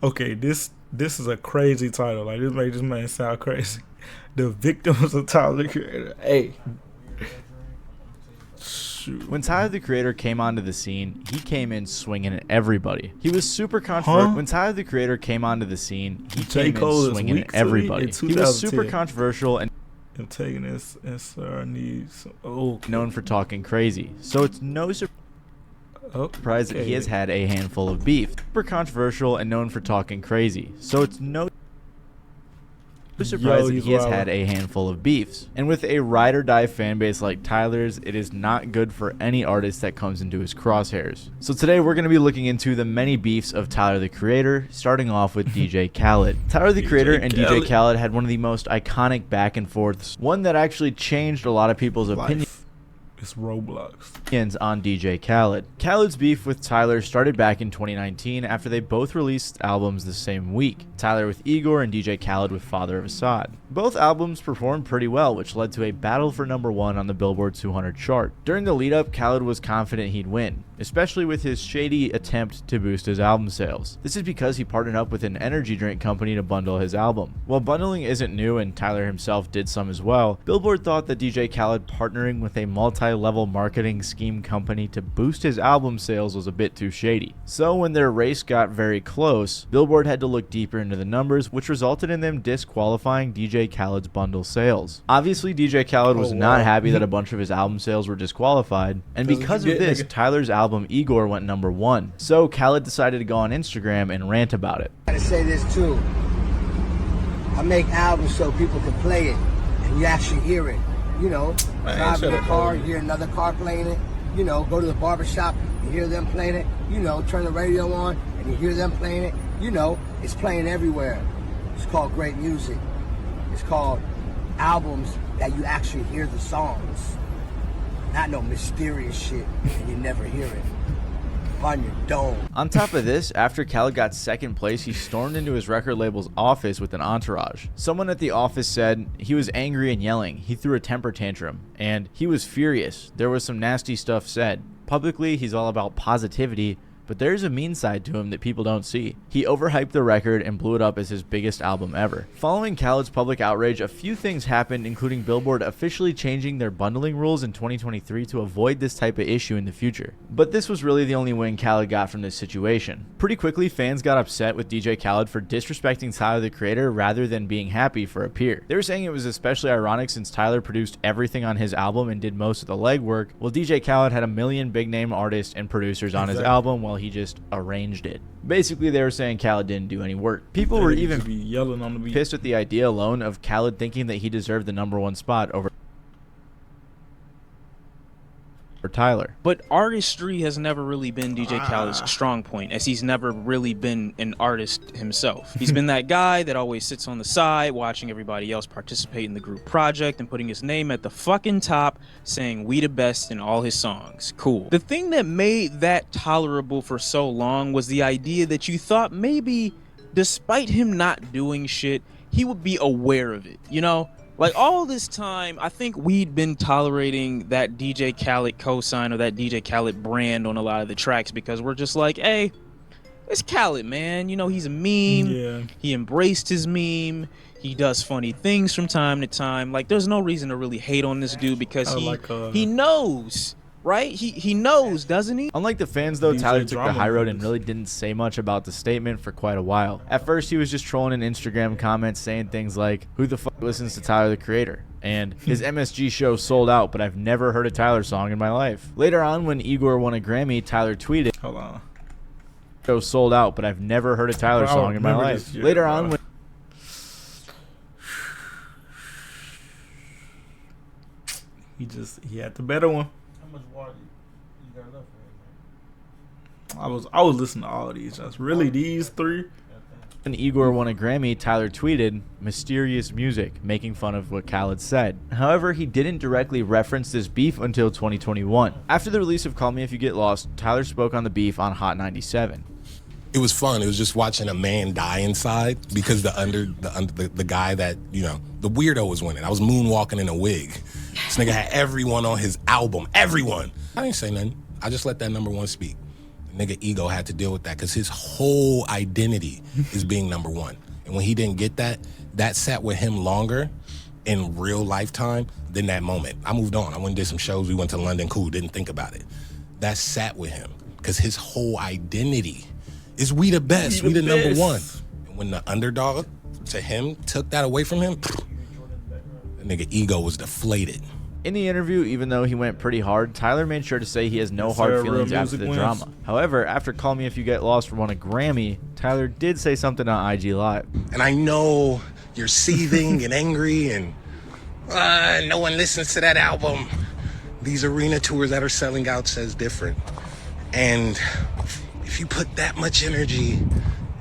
Okay, this is a crazy title. Like this make this man sound crazy. The victims of Tyler the Creator. Hey. Shoot. When Tyler the Creator came onto the scene, he came in swinging at everybody. He was super controversial. When Tyler the Creator came onto the scene, he came in swinging at everybody. He was super controversial and antagonist and Sir needs known for talking crazy. So it's no surprise that he has had a handful of beef. Super controversial and known for talking crazy. So it's no surprise that he has had a handful of beefs. And with a ride or die fan base like Tyler's, it is not good for any artist that comes into his crosshairs. So today we're going to be looking into the many beefs of Tyler the Creator, starting off with DJ Khaled. Tyler the Creator and DJ Khaled had one of the most iconic back and forths, one that actually changed a lot of people's opinions. It's Roblox. On DJ Khaled. Khaled's beef with Tyler started back in 2019 after they both released albums the same week. Tyler with Igor and DJ Khaled with Father of Assad. Both albums performed pretty well, which led to a battle for #1 on the Billboard 200 chart. During the lead up, Khaled was confident he'd win, especially with his shady attempt to boost his album sales. This is because he partnered up with an energy drink company to bundle his album. While bundling isn't new and Tyler himself did some as well, Billboard thought that DJ Khaled partnering with a multi-level marketing scheme company to boost his album sales was a bit too shady. So when their race got very close, Billboard had to look deeper into the numbers, which resulted in them disqualifying DJ Khaled's bundle sales. Obviously, DJ Khaled was not happy that a bunch of his album sales were disqualified, and because of this, Tyler's album Igor went #1. So Khaled decided to go on Instagram and rant about it. I gotta say this too. I make albums so people can play it and you actually hear it. You know, drive in a car, you hear another car playing it. You know, go to the barbershop, you hear them playing it. You know, turn the radio on and you hear them playing it. You know, it's playing everywhere. It's called great music. It's called albums that you actually hear the songs. Not no mysterious shit and you never hear it. On your dome. On top of this, after Khaled got second place, he stormed into his record label's office with an entourage. Someone at the office said he was angry and yelling, he threw a temper tantrum, and he was furious. There was some nasty stuff said. Publicly, he's all about positivity, but there's a mean side to him that people don't see. He overhyped the record and blew it up as his biggest album ever. Following Khaled's public outrage, a few things happened, including Billboard officially changing their bundling rules in 2023 to avoid this type of issue in the future. But this was really the only win Khaled got from this situation. Pretty quickly, fans got upset with DJ Khaled for disrespecting Tyler the Creator rather than being happy for a peer. They were saying it was especially ironic since Tyler produced everything on his album and did most of the legwork, while DJ Khaled had a million big name artists and producers on his album while he just arranged it. Basically, they were saying Khaled didn't do any work. People were even yelling on the beat, pissed at the idea alone of Khaled thinking that he deserved the #1 spot over Tyler. But artistry has never really been DJ Khaled's strong point, as he's never really been an artist himself. He's been that guy that always sits on the side watching everybody else participate in the group project and putting his name at the fucking top, saying we the best in all his songs. Cool. The thing that made that tolerable for so long was the idea that you thought maybe, despite him not doing shit, he would be aware of it, you know? Like, all this time, I think we'd been tolerating that DJ Khaled cosign or that DJ Khaled brand on a lot of the tracks because we're just like, hey, it's Khaled, man. You know, he's a meme. Yeah. He embraced his meme. He does funny things from time to time. Like, there's no reason to really hate on this dude because he knows. Right? He knows, doesn't he? Unlike the fans, though, DJ Tyler took the high road and movies. really didn't say much about the statement for quite a while. At first, he was just trolling in Instagram comments saying things like, who the fuck listens to Tyler the Creator? And his MSG show sold out, but I've never heard a Tyler song in my life. Later on, when Igor won a Grammy, Tyler tweeted, hold on, show sold out, but I've never heard a Tyler song in my life. Later on, when he had the better one. How much water you got left for it? I was listening to all of these. Just really these three. When Igor won a Grammy, Tyler tweeted, mysterious music, making fun of what Khaled said. However, he didn't directly reference this beef until 2021. After the release of Call Me If You Get Lost, Tyler spoke on the beef on Hot 97. It was fun. It was just watching a man die inside because the guy that, you know, the weirdo was winning. I was moonwalking in a wig. This nigga had everyone on his album. Everyone. I didn't say nothing. I just let that #1 speak. Nigga ego had to deal with that because his whole identity is being number one. And when he didn't get that, that sat with him longer in real lifetime than that moment. I moved on. I went and did some shows. We went to London, cool, didn't think about it. That sat with him because his whole identity is we the best, we the number one. And when the underdog to him took that away from him, the nigga ego was deflated. In the interview, even though he went pretty hard, Tyler made sure to say he has no hard feelings after the drama. However, after Call Me If You Get Lost won a Grammy, Tyler did say something on IG Live. And I know you're seething and angry and no one listens to that album. These arena tours that are selling out says different. And if you put that much energy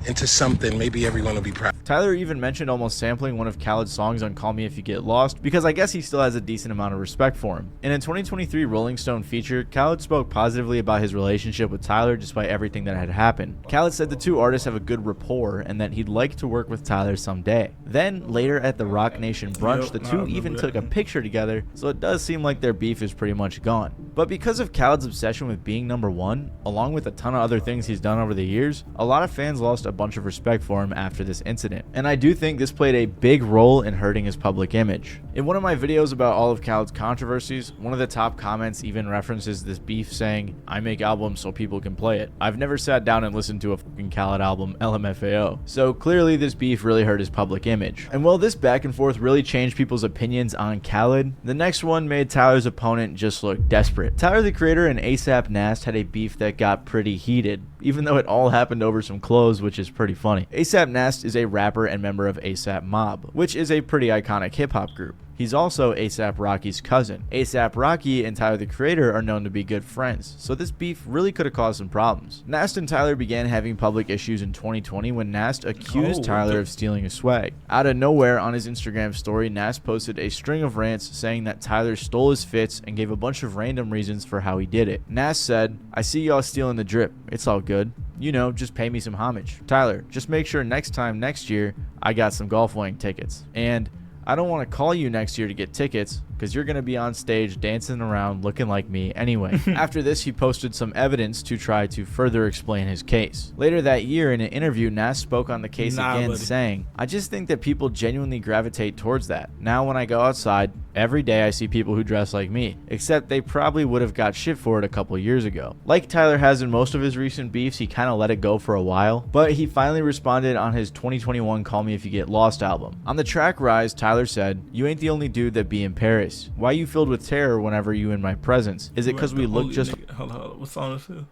into something, maybe everyone will be proud. Tyler even mentioned almost sampling one of Khaled's songs on Call Me If You Get Lost because I guess he still has a decent amount of respect for him. In a 2023 Rolling Stone feature, Khaled spoke positively about his relationship with Tyler despite everything that had happened. Khaled said the two artists have a good rapport and that he'd like to work with Tyler someday. Then, later at the Rock Nation brunch, the two even took a picture together, so it does seem like their beef is pretty much gone. But because of Khaled's obsession with being number one, along with a ton of other things he's done over the years, a lot of fans lost a bunch of respect for him after this incident. And I do think this played a big role in hurting his public image. In one of my videos about all of Khaled's controversies, one of the top comments even references this beef saying, "I make albums so people can play it. I've never sat down and listened to a fucking Khaled album, LMFAO." So clearly this beef really hurt his public image. And while this back and forth really changed people's opinions on Khaled, the next one made Tyler's opponent just look desperate. Tyler the Creator and ASAP Nast had a beef that got pretty heated, even though it all happened over some clothes, which is pretty funny. ASAP Nast is a rapper and member of ASAP Mob, which is a pretty iconic hip-hop group. He's also ASAP Rocky's cousin. ASAP Rocky and Tyler the Creator are known to be good friends, so this beef really could have caused some problems. Nast and Tyler began having public issues in 2020 when Nast accused Tyler of stealing his swag. Out of nowhere, on his Instagram story, Nast posted a string of rants saying that Tyler stole his fits and gave a bunch of random reasons for how he did it. Nast said, "I see y'all stealing the drip. It's all good. You know, just pay me some homage. Tyler, just make sure next year, I got some Golf Wang tickets. And I don't want to call you next year to get tickets because you're going to be on stage dancing around looking like me anyway." After this, he posted some evidence to try to further explain his case. Later that year, in an interview, Nast spoke on the case again, saying, "I just think that people genuinely gravitate towards that. Now when I go outside, every day I see people who dress like me, except they probably would have got shit for it a couple years ago." Like Tyler has in most of his recent beefs, he kind of let it go for a while, but he finally responded on his 2021 Call Me If You Get Lost album. On the track Rise, Tyler said, "You ain't the only dude that be in Paris. Why you filled with terror whenever you in my presence? Is it because we look just..." Hold on, what song is this?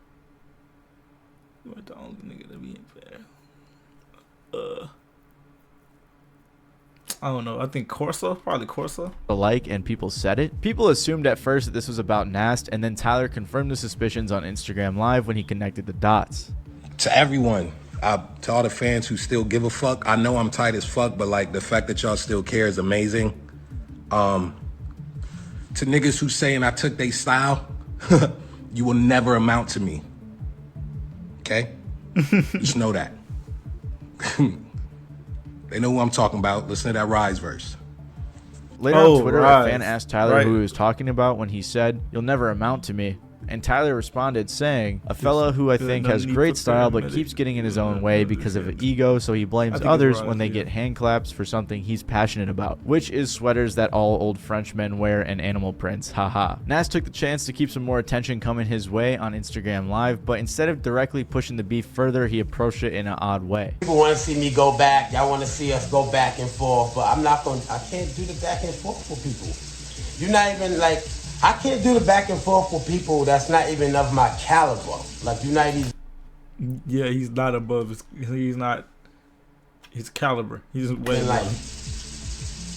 You ain't the only nigga to be in Paris. I don't know. I think Corsa, probably Corsa. Alike, and people said it. People assumed at first that this was about Nast, and then Tyler confirmed the suspicions on Instagram Live when he connected the dots. To everyone, to all the fans who still give a fuck, I know I'm tight as fuck, but like the fact that y'all still care is amazing. To niggas who saying I took they style, you will never amount to me. Okay? Just know that. They know who I'm talking about. Listen to that Rise verse. Later on Twitter, a fan asked Tyler who he was talking about when he said, "You'll never amount to me." And Tyler responded saying, "A fella who I think has great style but keeps getting in his own way because of ego, so he blames others when they get hand claps for something he's passionate about, which is sweaters that all old French men wear and animal prints, haha." Nast took the chance to keep some more attention coming his way on Instagram Live, but instead of directly pushing the beef further, he approached it in an odd way. People want to see me go back, y'all want to see us go back and forth, but I can't do the back and forth for people. You're not even like, I can't do the back and forth for people that's not even of my caliber. Like, you're not even... Yeah, he's not above he's not his caliber. He's way above.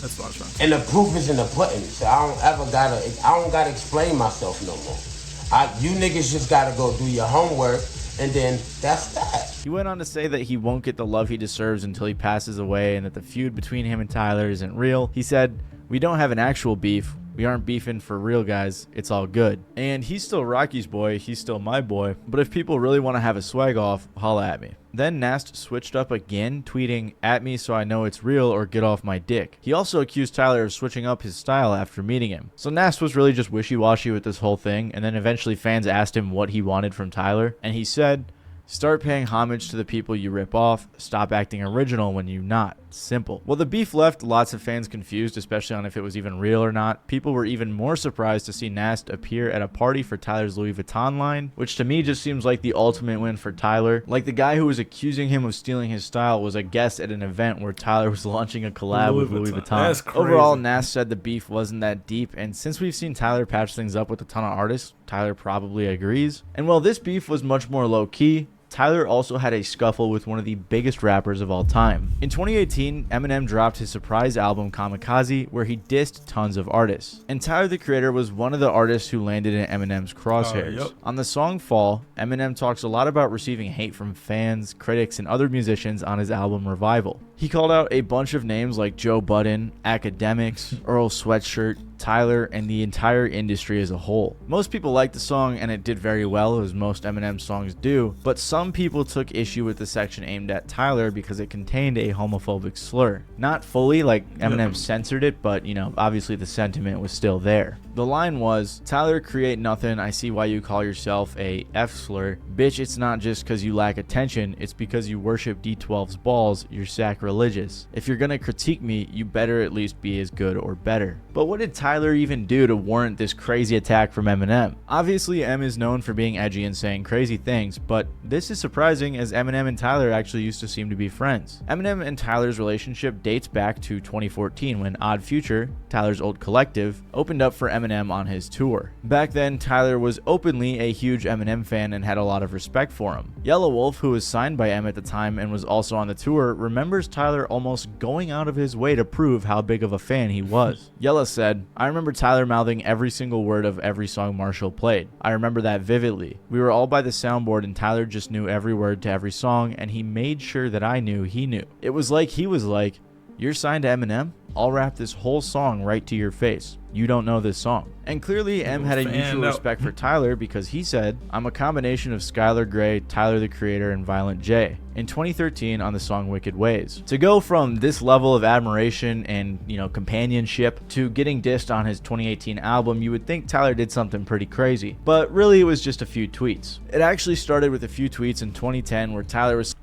That's what I'm trying to say. And the proof is in the pudding. So I don't gotta explain myself no more. You niggas just gotta go do your homework, and then that's that. He went on to say that he won't get the love he deserves until he passes away and that the feud between him and Tyler isn't real. He said, "We don't have an actual beef. We aren't beefing for real, guys. It's all good. And he's still Rocky's boy. He's still my boy. But if people really want to have a swag off, holla at me. Then Nast switched up again, tweeting, "At me so I know it's real or get off my dick." He also accused Tyler of switching up his style after meeting him. So Nast was really just wishy-washy with this whole thing, and then eventually fans asked him what he wanted from Tyler, and he said, "Start paying homage to the people you rip off. Stop acting original when you're not. Simple." Well, the beef left lots of fans confused, especially on if it was even real or not. People were even more surprised to see Nast appear at a party for Tyler's Louis Vuitton line, which to me just seems like the ultimate win for Tyler. Like, the guy who was accusing him of stealing his style was a guest at an event where Tyler was launching a collab with Louis Vuitton. That's crazy. Overall, Nast said the beef wasn't that deep, and since we've seen Tyler patch things up with a ton of artists, Tyler probably agrees. And while this beef was much more low-key, Tyler also had a scuffle with one of the biggest rappers of all time. In 2018, Eminem dropped his surprise album Kamikaze, where he dissed tons of artists. And Tyler, the Creator, was one of the artists who landed in Eminem's crosshairs. Yep. On the song Fall, Eminem talks a lot about receiving hate from fans, critics, and other musicians on his album Revival. He called out a bunch of names like Joe Budden, Academics, Earl Sweatshirt, Tyler, and the entire industry as a whole. Most people liked the song, and it did very well, as most Eminem songs do, but some people took issue with the section aimed at Tyler because it contained a homophobic slur. Not fully, like Eminem censored it, but, you know, obviously the sentiment was still there. The line was, "Tyler, create nothing. I see why you call yourself a F slur. Bitch, it's not just because you lack attention. It's because you worship D12's balls. You're sacrilegious. If you're gonna critique me, you better at least be as good or better." But what did Tyler even do to warrant this crazy attack from Eminem? Obviously, M is known for being edgy and saying crazy things, but this is surprising as Eminem and Tyler actually used to seem to be friends. Eminem and Tyler's relationship dates back to 2014 when Odd Future, Tyler's old collective, opened up for Eminem on his tour. Back then, Tyler was openly a huge Eminem fan and had a lot of respect for him. Yellow Wolf, who was signed by M at the time and was also on the tour, remembers Tyler almost going out of his way to prove how big of a fan he was. Yella said, "I remember Tyler mouthing every single word of every song Marshall played. I remember that vividly. We were all by the soundboard and Tyler just knew every word to every song, and he made sure that I knew he knew. It was like he was like, 'You're signed to Eminem? I'll rap this whole song right to your face. You don't know this song.'" And clearly M had a mutual respect for Tyler because he said, "I'm a combination of Skylar Grey, Tyler the Creator, and Violent J" in 2013 on the song Wicked Ways. To go from this level of admiration and, you know, companionship to getting dissed on his 2018 album, you would think Tyler did something pretty crazy. But really, it was just a few tweets. It actually started with a few tweets in 2010 where Tyler was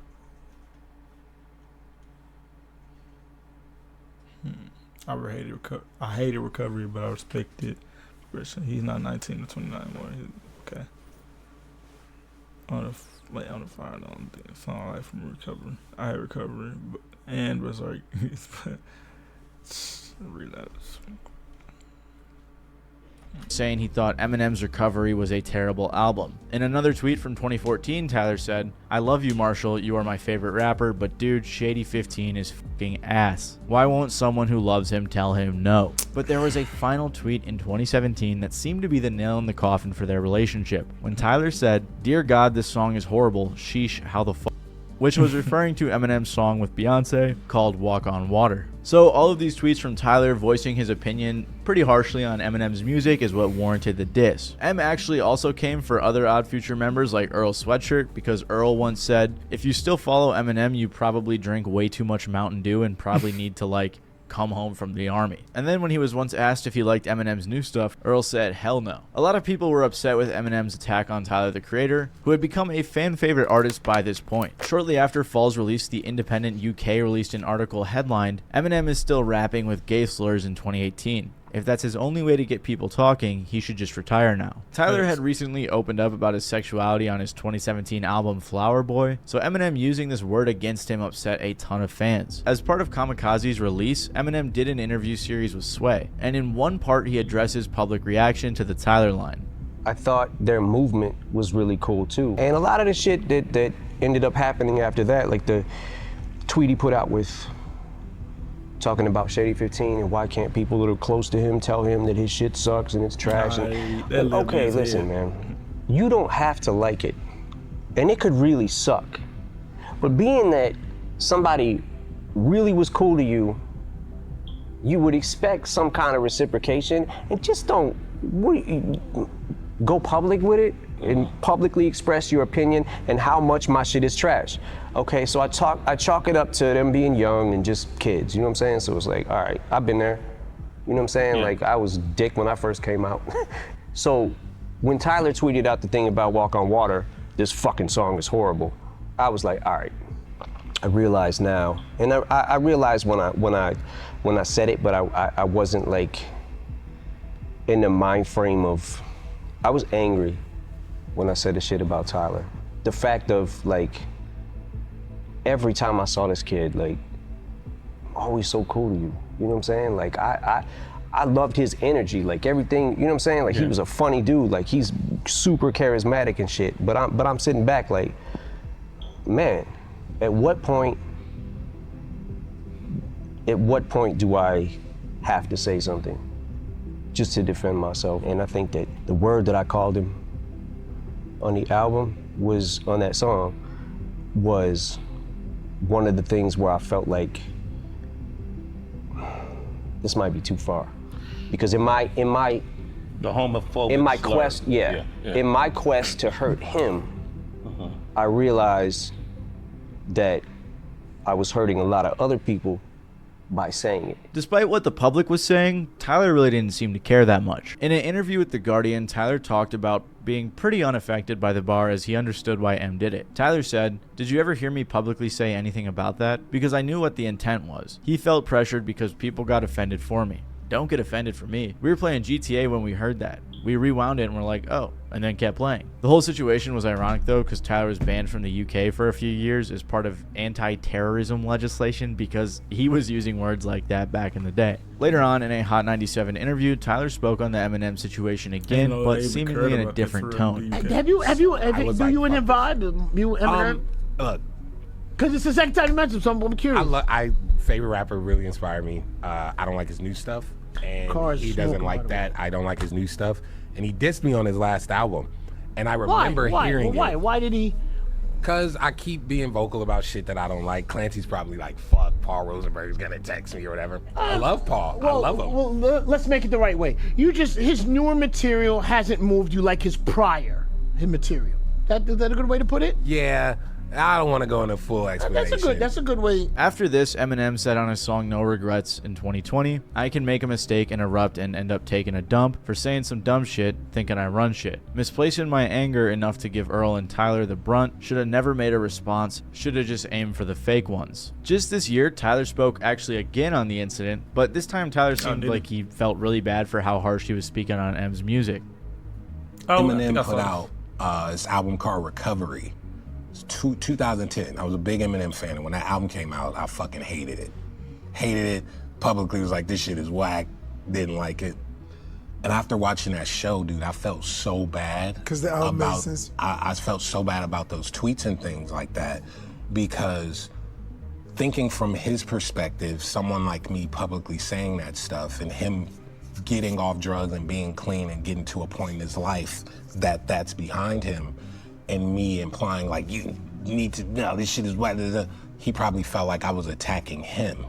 I hated recovery, but I respect it. He's not 19 or 29 anymore. Okay. On the fire, on the song I like from Recovery. I hate Recovery and Berserk. Relapse. saying he thought Eminem's Recovery was a terrible album. In another tweet from 2014, Tyler said, "I love you, Marshall. You are my favorite rapper, but dude, Shady 15 is fucking ass. Why won't someone who loves him tell him no?" But there was a final tweet in 2017 that seemed to be the nail in the coffin for their relationship, when Tyler said, "Dear God, this song is horrible. Sheesh, how the fuck," which was referring to Eminem's song with Beyonce called Walk on Water. So all of these tweets from Tyler voicing his opinion pretty harshly on Eminem's music is what warranted the diss. M actually also came for other Odd Future members like Earl Sweatshirt, because Earl once said, "If you still follow Eminem, you probably drink way too much Mountain Dew and probably need to like come home from the army." And then when he was once asked if he liked Eminem's new stuff, Earl said hell no. A lot of people were upset with Eminem's attack on Tyler the Creator, who had become a fan favorite artist by this point. Shortly after Fall's release, the Independent UK released an article headlined, "Eminem is still rapping with gay slurs in 2018. If that's his only way to get people talking, he should just retire now." Tyler had recently opened up about his sexuality on his 2017 album Flower Boy, so Eminem using this word against him upset a ton of fans. As part of Kamikaze's release, Eminem did an interview series with Sway, and in one part he addresses public reaction to the Tyler line. I thought their movement was really cool too. And a lot of the shit that ended up happening after that, like the tweet he put out with talking about Shady 15 and why can't people that are close to him tell him that his shit sucks and it's trash. Okay, listen, man. You don't have to like it. And it could really suck. But being that somebody really was cool to you you would expect some kind of reciprocation, and just don't go public with it and publicly express your opinion and how much my shit is trash. Okay, so I chalk it up to them being young and just kids, you know what I'm saying? So it's like, all right, I've been there. You know what I'm saying? Yeah. Like, I was dick when I first came out. So when Tyler tweeted out the thing about Walk on Water, this fucking song is horrible, I was like, all right, I realize now. And I realized when I said it, but I wasn't like in the mind frame of, I was angry when I said the shit about Tyler. The fact of like, every time I saw this kid, like, always so cool to you. You know what I'm saying? Like, I loved his energy, like everything, you know what I'm saying? Like, he was a funny dude, like he's super charismatic and shit. But I'm sitting back like, man, at what point do I have to say something just to defend myself? And I think that the word that I called him on the album was, on that song, was one of the things where I felt like this might be too far. Because in my quest, in my quest to hurt him, I realized that I was hurting a lot of other people by saying it. Despite what the public was saying, Tyler really didn't seem to care that much. In an interview with The Guardian, Tyler talked about being pretty unaffected by the bar as he understood why M did it. Tyler said, "Did you ever hear me publicly say anything about that? Because I knew what the intent was. He felt pressured because people got offended for me. Don't get offended for me. We were playing GTA when we heard that. We rewound it and we're like, oh, and then kept playing." The whole situation was ironic though, because Tyler was banned from the UK for a few years as part of anti-terrorism legislation because he was using words like that back in the day. Later on in a Hot 97 interview, Tyler spoke on the Eminem situation again, but seemingly in a different tone. Have you and him vibe? You Eminem? Look, because it's the second time you mentioned him, so I'm curious. I favorite rapper really inspired me. I don't like his new stuff, and he doesn't like that. I don't like his new stuff, and he dissed me on his last album, and I remember hearing it. Why did he? Because I keep being vocal about shit that I don't like. Clancy's probably like, fuck, Paul Rosenberg's gonna text me or whatever. I love Paul. I love him. Well, let's make it the right way. His newer material hasn't moved you like his material. Is that a good way to put it? Yeah. I don't want to go into full explanation. That's a good way. After this, Eminem said on his song No Regrets in 2020, "I can make a mistake and erupt and end up taking a dump for saying some dumb shit, thinking I run shit. Misplacing my anger enough to give Earl and Tyler the brunt. Should have never made a response. Should have just aimed for the fake ones." Just this year, Tyler spoke actually again on the incident, but this time Tyler seemed like he felt really bad for how harsh he was speaking on M's music. Eminem put out his album called Recovery. 2010. I was a big Eminem fan, and when that album came out, I fucking hated it. Publicly was like, this shit is whack. Didn't like it. And after watching that show, dude, I felt so bad. Because the album made sense. I felt so bad about those tweets and things like that, because thinking from his perspective, someone like me publicly saying that stuff and him getting off drugs and being clean and getting to a point in his life that's behind him, and me implying like, you need to, no, this shit is whack. He probably felt like I was attacking him.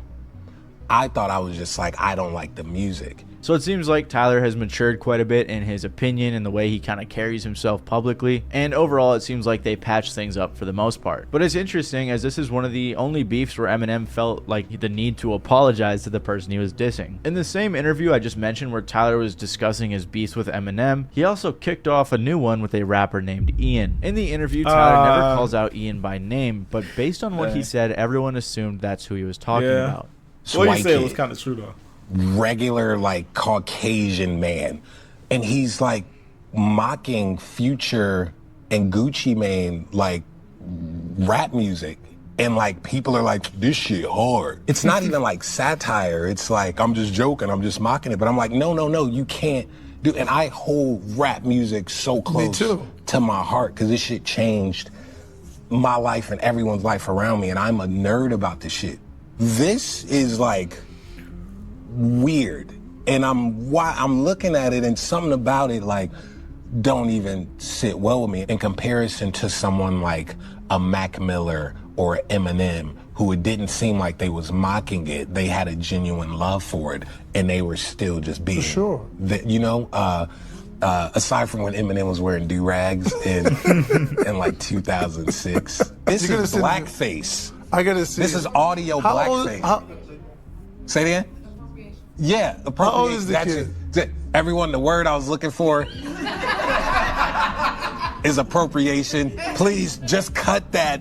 I thought I was just like, I don't like the music. So it seems like Tyler has matured quite a bit in his opinion and the way he kind of carries himself publicly, and overall it seems like they patched things up for the most part. But it's interesting, as this is one of the only beefs where Eminem felt like the need to apologize to the person he was dissing. In the same interview I just mentioned where Tyler was discussing his beefs with Eminem, he also kicked off a new one with a rapper named Ian. In the interview, Tyler never calls out Ian by name, but based on what he said, everyone assumed that's who he was talking about. What you said was kind of true though. Regular, like, Caucasian man. And he's, like, mocking Future and Gucci Mane, like, rap music. And, like, people are like, this shit hard. It's not even, like, satire. It's like, I'm just joking. I'm just mocking it. But I'm like, no, you can't do. And I hold rap music so close to my heart because this shit changed my life and everyone's life around me. And I'm a nerd about this shit. This is, like, weird, and I'm looking at it, and something about it like don't even sit well with me in comparison to someone like a Mac Miller or Eminem, who it didn't seem like they was mocking it. They had a genuine love for it, and they were still just being, For sure. You know, aside from when Eminem was wearing do-rags in like 2006. This is blackface. I gotta see. This is audio blackface. Say that again? Yeah. How old is the kid? Everyone, the word I was looking for is appropriation. Please just cut that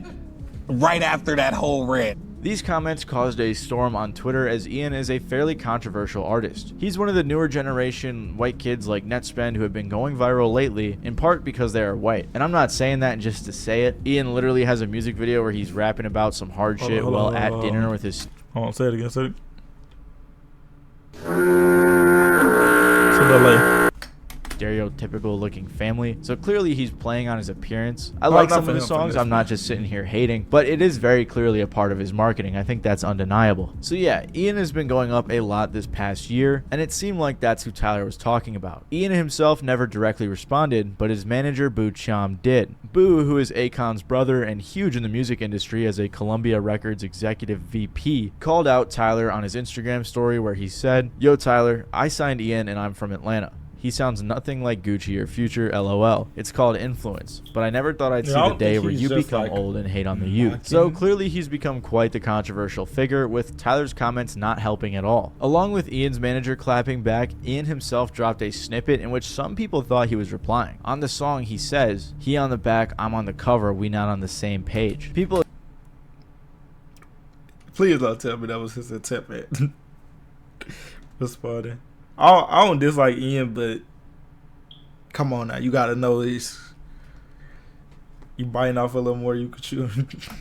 right after that whole rant. These comments caused a storm on Twitter as Ian is a fairly controversial artist. He's one of the newer generation white kids like Netspend who have been going viral lately, in part because they are white. And I'm not saying that just to say it. Ian literally has a music video where he's rapping about some hard shit while at dinner with his... Hold on, say it again, say it. So delay. Stereotypical looking family, so clearly he's playing on his appearance. I like some of his songs, I'm not just sitting here hating, but it is very clearly a part of his marketing. I think that's undeniable. So yeah, Ian has been going up a lot this past year, and it seemed like that's who Tyler was talking about. Ian himself never directly responded, but his manager Boo Cham did. Boo, who is Akon's brother and huge in the music industry as a Columbia Records executive VP, called out Tyler on his Instagram story where he said, "Yo Tyler, I signed Ian and I'm from Atlanta. He sounds nothing like Gucci or Future, LOL. It's called influence. But I never thought I'd see the day where you become like old and hate on the youth." So clearly he's become quite the controversial figure, with Tyler's comments not helping at all. Along with Ian's manager clapping back, Ian himself dropped a snippet in which some people thought he was replying. On the song he says, "He on the back, I'm on the cover, we not on the same page." People... Please don't tell me that was his attempt at responding. I don't dislike Ian, but come on now, you gotta know this. You biting off a little more you could chew.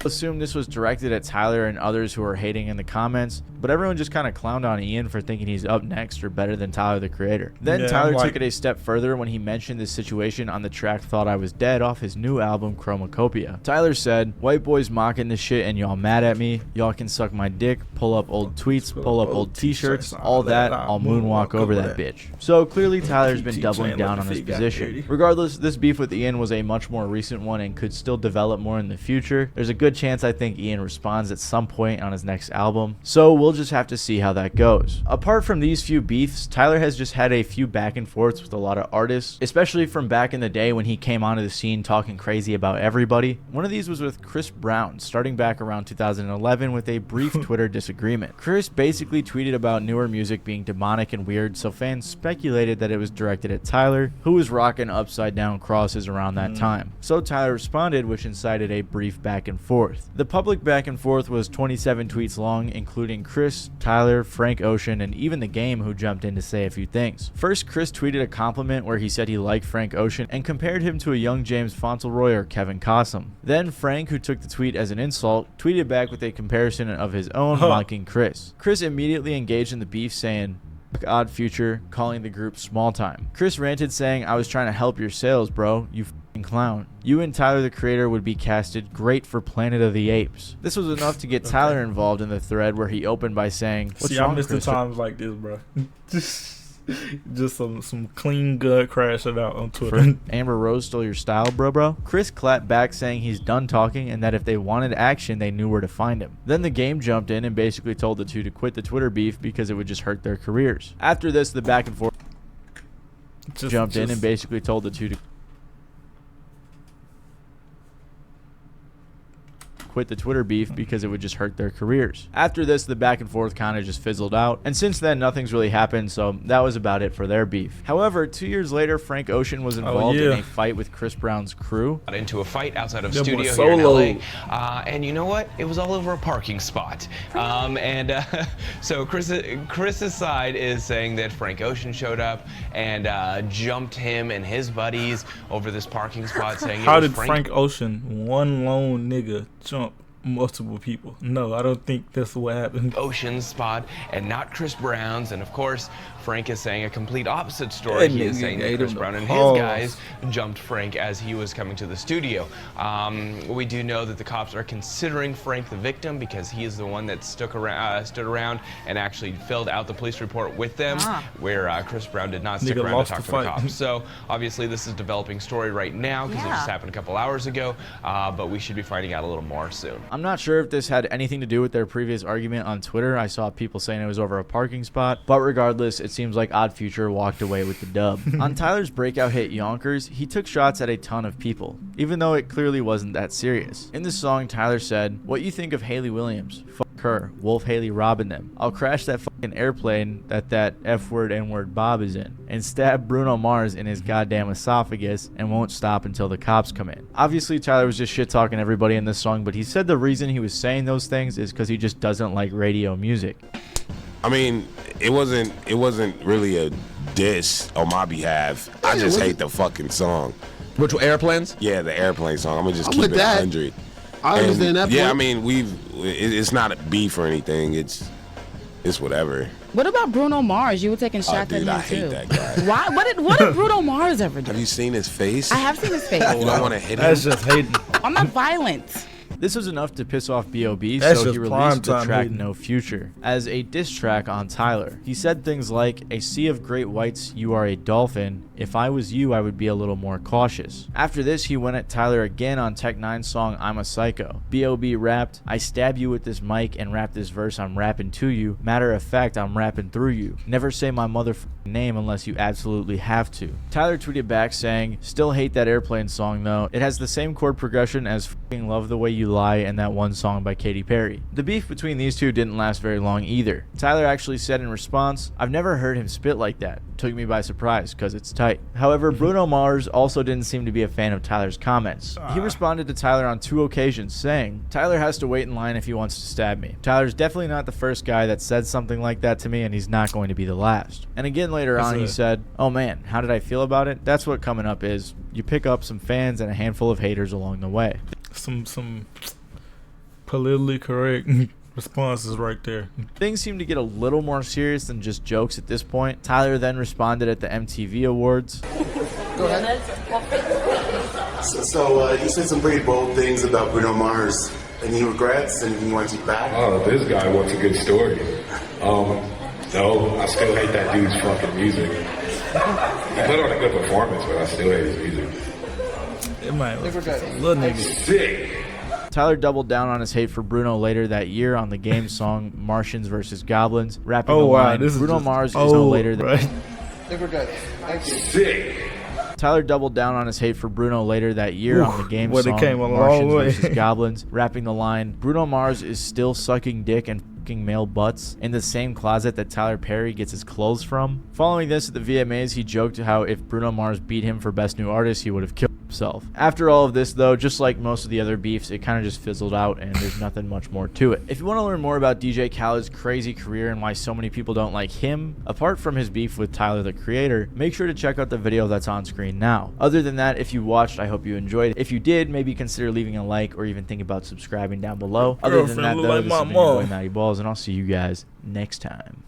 Assume this was directed at Tyler and others who are hating in the comments, but everyone just kind of clowned on Ian for thinking he's up next or better than Tyler the Creator. Then yeah, Tyler took it a step further when he mentioned this situation on the track Thought I Was Dead off his new album Chromacopia. Tyler said, "White boys mocking this shit and y'all mad at me. Y'all can suck my dick, pull up old tweets, pull up old t-shirts, all that, I'll moonwalk over that bitch." So clearly Tyler's been doubling down on his position. Regardless, this beef with Ian was a much more recent one and could still develop more in the future. There's a good chance I think Ian responds at some point on his next album, so we'll just have to see how that goes. Apart from these few beefs, Tyler has just had a few back and forths with a lot of artists, especially from back in the day when he came onto the scene talking crazy about everybody. One of these was with Chris Brown, starting back around 2011 with a brief Twitter disagreement. Chris basically tweeted about newer music being demonic and weird, so fans speculated that it was directed at Tyler, who was rocking upside down crosses around that time. So Tyler responded, which incited a brief back and forth. The public back and forth was 27 tweets long, including Chris, Tyler, Frank Ocean, and even The Game, who jumped in to say a few things. First, Chris tweeted a compliment where he said he liked Frank Ocean and compared him to a young James Fauntleroy or Kevin Costner. Then Frank, who took the tweet as an insult, tweeted back with a comparison of his own, mocking Chris. Chris immediately engaged in the beef, saying, "Odd Future," calling the group small time. Chris ranted saying, "I was trying to help your sales, bro, you f***ing clown. You and Tyler the Creator would be casted great for Planet of the Apes." This was enough to get Tyler involved in the thread, where he opened by saying, "What's wrong, I miss the times like this, bro." Just some clean gut crashing out on Twitter. Amber Rose stole your style, bro. Chris clapped back saying he's done talking and that if they wanted action, they knew where to find him. Then The Game jumped in and basically told the two to quit the Twitter beef because it would just hurt their careers. After this, the back and forth jumped in and basically told the two to quit the Twitter beef because it would just hurt their careers. After this, the back and forth kind of just fizzled out, and since then nothing's really happened, so that was about it for their beef. However, 2 years later, Frank Ocean was involved in a fight with Chris Brown's crew. Got into a fight outside of studio here in LA, and you know what? It was all over a parking spot. So Chris's side is saying that Frank Ocean showed up and jumped him and his buddies over this parking spot, saying, "How did Frank Ocean, one lone nigga, jump multiple people?" No, I don't think that's what happened. Ocean's spot and not Chris Brown's. And of course, Frank is saying a complete opposite story. He is saying that Chris Brown and his guys jumped Frank as he was coming to the studio. We do know that the cops are considering Frank the victim because he is the one that stood around and actually filled out the police report with them, where Chris Brown did not stick around to talk to the cops. So obviously this is a developing story right now because it just happened a couple hours ago, but we should be finding out a little more soon. I'm not sure if this had anything to do with their previous argument on Twitter. I saw people saying it was over a parking spot, but regardless, it seems like Odd Future walked away with the dub. On Tyler's breakout hit Yonkers, he took shots at a ton of people, even though it clearly wasn't that serious. In the song, Tyler said, "What you think of Haley Williams? Fuck her. Wolf Haley robbing them. I'll crash that fucking airplane that F-word N-word Bob is in, and stab Bruno Mars in his goddamn esophagus and won't stop until the cops come in." Obviously, Tyler was just shit-talking everybody in this song, but he said the reason he was saying those things is because he just doesn't like radio music. I mean, it wasn't really a diss on my behalf. I just hate the fucking song. Which Airplanes? Yeah, the Airplane song. I'm gonna just keep it 100. I understand that. Yeah, I mean, it's not a beef or anything. It's whatever. What about Bruno Mars? You were taking shots at him too. I hate that guy. Why? What did Bruno Mars ever do? Have you seen his face? I have seen his face. You don't want to hit him? That's just hating. I'm not violent. This was enough to piss off B.O.B., That's so he just released the prime-time track hating. No Future as a diss track on Tyler. He said things like, "A sea of great whites, you are a dolphin. If I was you, I would be a little more cautious." After this, he went at Tyler again on Tech Nine's song I'm a Psycho. B.O.B. rapped, "I stab you with this mic and rap this verse I'm rapping to you. Matter of fact, I'm rapping through you. Never say my motherfucking name unless you absolutely have to." Tyler tweeted back saying, "Still hate that Airplane song though. It has the same chord progression as fucking Love the Way You Lie and that one song by Katy Perry." The beef between these two didn't last very long either. Tyler actually said in response, "I've never heard him spit like that. Took me by surprise because it's tight." However, Bruno Mars also didn't seem to be a fan of Tyler's comments. He responded to Tyler on 2 occasions saying, "Tyler has to wait in line if he wants to stab me. Tyler's definitely not the first guy that said something like that to me, and he's not going to be the last." And again later on he said, "Oh man, how did I feel about it? That's what coming up is. You pick up some fans and a handful of haters along the way." Some politically correct responses right there. Things seem to get a little more serious than just jokes at this point. Tyler then responded at the MTV Awards. Go ahead. So you said some pretty bold things about Bruno Mars. Any regrets? Anything you want to take back? Oh, this guy wants a good story. No, I still hate that dude's fucking music. He put on a good performance, but I still hate his music. It might look little nigga sick. Tyler doubled down on his hate for Bruno later that year on the game song Martians vs. Goblins, rapping the line, "Bruno Mars is no later than..." I think we're good. Thank you. Sick. Tyler doubled down on his hate for Bruno later that year on the game song came a long Martians way. vs. Goblins, rapping the line, "Bruno Mars is still sucking dick and fucking male butts in the same closet that Tyler Perry gets his clothes from." Following this at the VMAs, he joked how if Bruno Mars beat him for Best New Artist, he would have killed himself. After all of this though, just like most of the other beefs, it kind of just fizzled out and there's nothing much more to it. If you want to learn more about DJ Khaled's crazy career and why so many people don't like him, apart from his beef with Tyler the Creator, make sure to check out the video that's on screen now. Other than that, if you watched, I hope you enjoyed. If you did, maybe consider leaving a like or even think about subscribing down below. Other than that though, this has been your boy Matty Balls, and I'll see you guys next time.